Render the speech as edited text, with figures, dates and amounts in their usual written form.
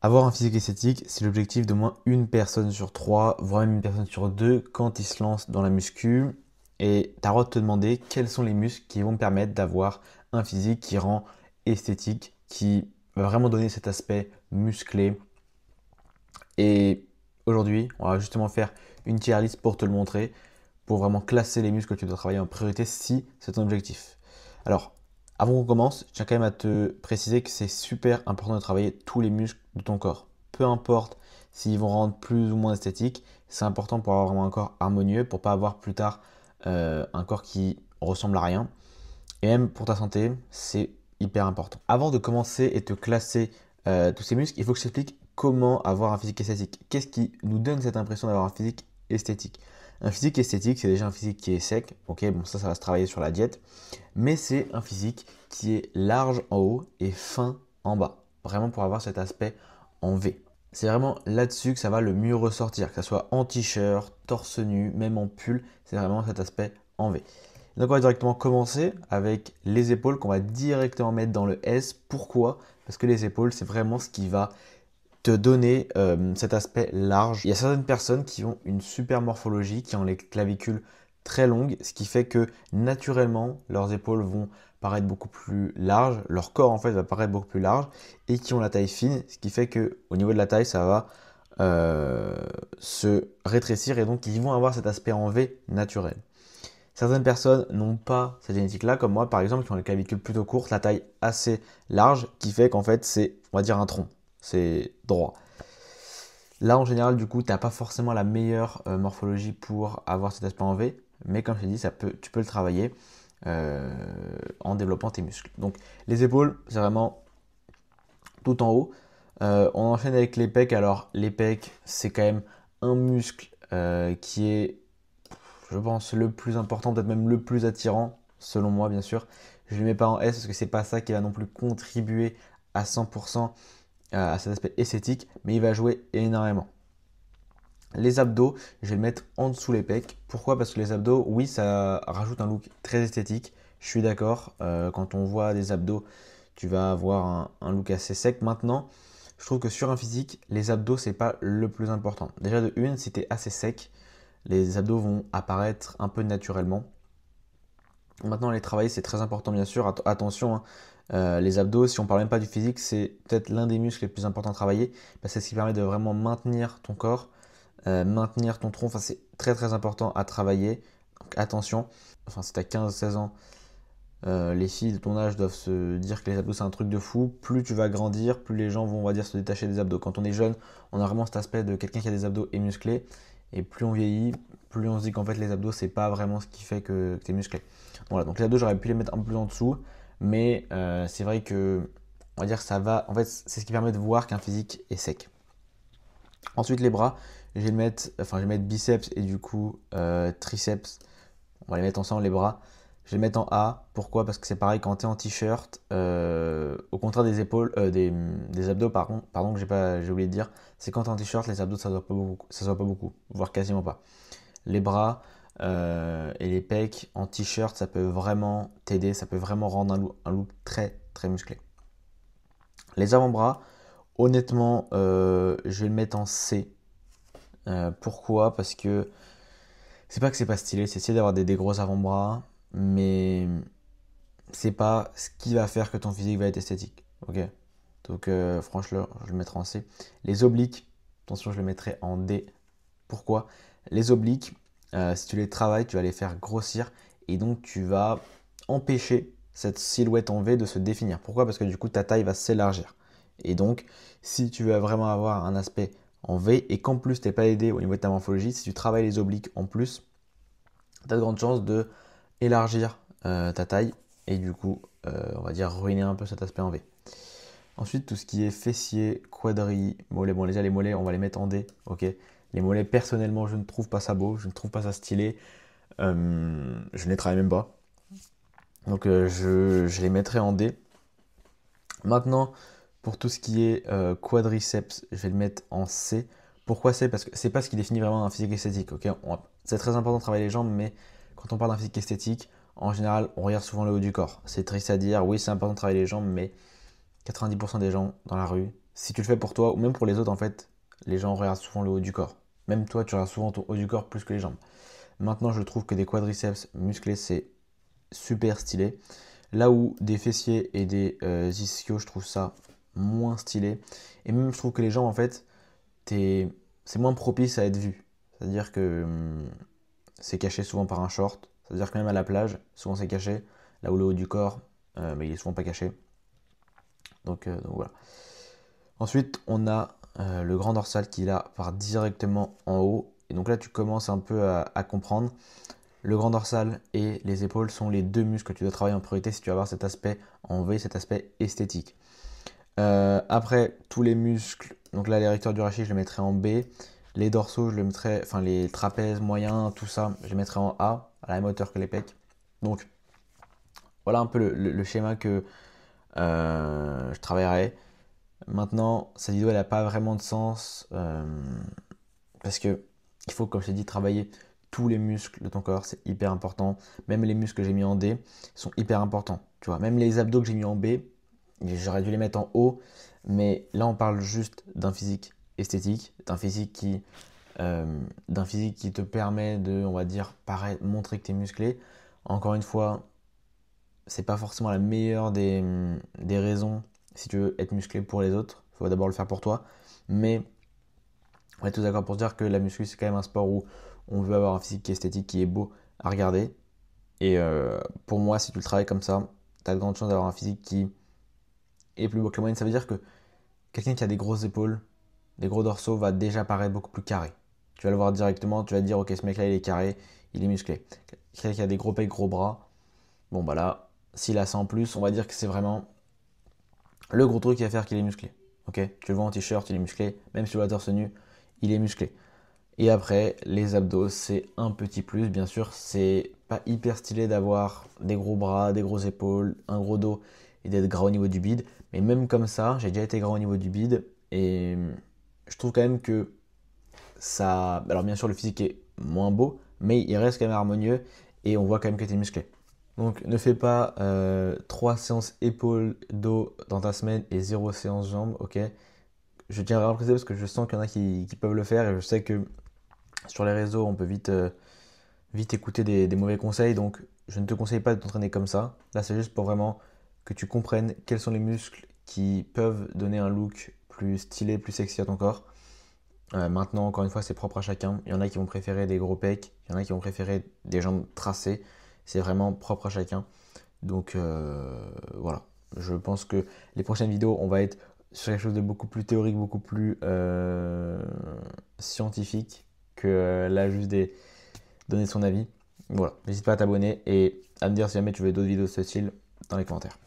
Avoir un physique esthétique, c'est l'objectif d'au moins une personne sur trois, voire même une personne sur deux quand ils se lancent dans la muscu. Et tu as le droit de te demander quels sont les muscles qui vont me permettre d'avoir un physique qui rend esthétique, qui va vraiment donner cet aspect musclé. Et aujourd'hui, on va justement faire une tier list pour te le montrer, pour vraiment classer les muscles que tu dois travailler en priorité si c'est ton objectif. Alors, avant qu'on commence, je tiens quand même à te préciser que c'est super important de travailler tous les muscles de ton corps. Peu importe s'ils vont rendre plus ou moins esthétiques, c'est important pour avoir vraiment un corps harmonieux, pour pas avoir plus tard un corps qui ressemble à rien. Et même pour ta santé, c'est hyper important. Avant de commencer et te classer tous ces muscles, il faut que je t'explique comment avoir un physique esthétique. Qu'est-ce qui nous donne cette impression d'avoir un physique esthétique? Un physique esthétique, c'est déjà un physique qui est sec. Ok, bon, ça va se travailler sur la diète. Mais c'est un physique qui est large en haut et fin en bas. Vraiment pour avoir cet aspect en V. C'est vraiment là-dessus que ça va le mieux ressortir. Que ce soit en t-shirt, torse nu, même en pull, c'est vraiment cet aspect en V. Donc on va directement commencer avec les épaules qu'on va directement mettre dans le S. Pourquoi? Parce que les épaules, c'est vraiment ce qui va te donner cet aspect large. Il y a certaines personnes qui ont une super morphologie, qui ont les clavicules très longues, ce qui fait que naturellement, leurs épaules vont paraître beaucoup plus larges, leur corps en fait va paraître beaucoup plus large, et qui ont la taille fine, ce qui fait que au niveau de la taille, ça va se rétrécir, et donc ils vont avoir cet aspect en V naturel. Certaines personnes n'ont pas cette génétique-là, comme moi par exemple, qui ont les clavicules plutôt courtes, la taille assez large, qui fait qu'en fait c'est, on va dire, un tronc. C'est droit. Là, en général, du coup, tu n'as pas forcément la meilleure morphologie pour avoir cet aspect en V, mais comme je t'ai dit, tu peux le travailler en développant tes muscles. Donc, les épaules, c'est vraiment tout en haut. On enchaîne avec les pecs. Alors, les pecs, c'est quand même un muscle qui est, je pense, le plus important, peut-être même le plus attirant, selon moi, bien sûr. Je ne le mets pas en S parce que c'est pas ça qui va non plus contribuer à 100% à cet aspect esthétique, mais il va jouer énormément. Les abdos, je vais le mettre en dessous les pecs. Pourquoi? Parce que les abdos, oui, ça rajoute un look très esthétique. Je suis d'accord. Quand on voit des abdos, tu vas avoir un look assez sec. Maintenant, je trouve que sur un physique, les abdos, c'est pas le plus important. Déjà de une, si tu es assez sec, les abdos vont apparaître un peu naturellement. Maintenant, les travailler, c'est très important, bien sûr. Attention, hein. Les abdos, si on ne parle même pas du physique, c'est peut-être l'un des muscles les plus importants à travailler parce que c'est ce qui permet de vraiment maintenir ton corps, maintenir ton tronc. Enfin, c'est très très important à travailler. Donc attention, enfin, si tu as 15-16 ans, les filles de ton âge doivent se dire que les abdos c'est un truc de fou. Plus tu vas grandir, plus les gens vont, on va dire, se détacher des abdos. Quand on est jeune, on a vraiment cet aspect de quelqu'un qui a des abdos et musclé. Et plus on vieillit, plus on se dit qu'en fait les abdos c'est pas vraiment ce qui fait que tu es musclé. Voilà, donc les abdos j'aurais pu les mettre un peu plus en dessous, mais c'est vrai que on va dire que ça va. En fait, c'est ce qui permet de voir qu'un physique est sec. Ensuite les bras, je vais mettre biceps et du coup triceps. On va les mettre ensemble les bras. Je vais les mettre en A. Pourquoi? Parce que c'est pareil quand tu es en t-shirt. Au contraire des épaules, des abdos, pardon, que j'ai oublié de dire. C'est quand tu es en t-shirt, les abdos ça ne se voit pas beaucoup, voire quasiment pas. Les bras et les pecs en t-shirt, ça peut vraiment t'aider, ça peut vraiment rendre un look très très musclé. Les avant-bras, honnêtement, je vais le mettre en C. Pourquoi? Parce que c'est pas que c'est pas stylé, c'est stylé d'avoir des gros avant-bras, mais c'est pas ce qui va faire que ton physique va être esthétique. Ok? Donc franchement, je le mettrai en C. Les obliques, attention, je le mettrai en D. Pourquoi? Les obliques, si tu les travailles, tu vas les faire grossir et donc tu vas empêcher cette silhouette en V de se définir. Pourquoi? Parce que du coup, ta taille va s'élargir. Et donc, si tu veux vraiment avoir un aspect en V et qu'en plus tu n'es pas aidé au niveau de ta morphologie, si tu travailles les obliques en plus, tu as de grandes chances de élargir ta taille et du coup, on va dire ruiner un peu cet aspect en V. Ensuite, tout ce qui est fessier, quadri, mollets. Bon, déjà les mollets, on va les mettre en D, ok. Les mollets, personnellement, je ne trouve pas ça beau, je ne trouve pas ça stylé. Je ne les travaille même pas. Donc, je les mettrai en D. Maintenant, pour tout ce qui est quadriceps, je vais le mettre en C. Pourquoi C? Parce que c'est pas ce qui définit vraiment un physique esthétique, ok. C'est très important de travailler les jambes, mais quand on parle d'un physique esthétique, en général, on regarde souvent le haut du corps. C'est triste à dire, oui, c'est important de travailler les jambes, mais 90% des gens dans la rue si tu le fais pour toi ou même pour les autres, en fait, les gens regardent souvent le haut du corps. Même toi, tu regardes souvent ton haut du corps plus que les jambes. Maintenant, je trouve que des quadriceps musclés, c'est super stylé. Là où des fessiers et des ischios, je trouve ça moins stylé. Et même, je trouve que les jambes, en fait, c'est moins propice à être vu. C'est-à-dire que c'est caché souvent par un short. C'est-à-dire que même à la plage, souvent c'est caché. Là où le haut du corps, mais il est souvent pas caché. Donc voilà. Ensuite, on a le grand dorsal qui là part directement en haut. Et donc là, tu commences un peu à comprendre. Le grand dorsal et les épaules sont les deux muscles que tu dois travailler en priorité si tu veux avoir cet aspect en V, cet aspect esthétique. Après, tous les muscles, donc là, les recteurs du rachis, je les mettrai en B. Les dorsaux, je les mettrai, enfin les trapèzes moyens, tout ça, je les mettrai en A, à la même hauteur que les pecs. Donc, voilà un peu le schéma que je travaillerai. Maintenant, cette vidéo, elle n'a pas vraiment de sens parce que il faut, comme je t'ai dit, travailler tous les muscles de ton corps, c'est hyper important. Même les muscles que j'ai mis en D sont hyper importants. Tu vois, même les abdos que j'ai mis en B, j'aurais dû les mettre en haut, mais là on parle juste d'un physique esthétique, d'un physique qui te permet de, on va dire, montrer que tu es musclé. Encore une fois, c'est pas forcément la meilleure des raisons si tu veux être musclé pour les autres. Il faut d'abord le faire pour toi. Mais on est tous d'accord pour dire que la muscu, c'est quand même un sport où on veut avoir un physique qui est esthétique, qui est beau à regarder. Et pour moi, si tu le travailles comme ça, tu as de grandes chances d'avoir un physique qui est plus beau que la moyenne. Ça veut dire que quelqu'un qui a des grosses épaules, des gros dorsaux, va déjà paraître beaucoup plus carré. Tu vas le voir directement, tu vas te dire, ok, ce mec-là, il est carré, il est musclé. Quelqu'un qui a des gros pecs, gros bras, bon bah là, s'il a ça en plus, on va dire que c'est vraiment le gros truc qui va faire qu'il est musclé. Ok, tu le vois en t-shirt, il est musclé, même si tu le vois torse nu, il est musclé. Et après, les abdos, c'est un petit plus. Bien sûr, c'est pas hyper stylé d'avoir des gros bras, des grosses épaules, un gros dos et d'être gras au niveau du bide. Mais même comme ça, j'ai déjà été gras au niveau du bide. Et je trouve quand même que ça. Alors, bien sûr, le physique est moins beau, mais il reste quand même harmonieux. Et on voit quand même que tu es musclé. Donc, ne fais pas 3 séances épaules, dos dans ta semaine et 0 séance jambes, ok? Je tiens à préciser parce que je sens qu'il y en a qui peuvent le faire et je sais que sur les réseaux, on peut vite écouter des mauvais conseils. Donc, je ne te conseille pas de t'entraîner comme ça. Là, c'est juste pour vraiment que tu comprennes quels sont les muscles qui peuvent donner un look plus stylé, plus sexy à ton corps. Maintenant, encore une fois, c'est propre à chacun. Il y en a qui vont préférer des gros pecs, il y en a qui vont préférer des jambes tracées. C'est vraiment propre à chacun. Donc, voilà. Je pense que les prochaines vidéos, on va être sur quelque chose de beaucoup plus théorique, beaucoup plus scientifique que là, juste donner son avis. Voilà, n'hésite pas à t'abonner et à me dire si jamais tu veux d'autres vidéos de ce style dans les commentaires.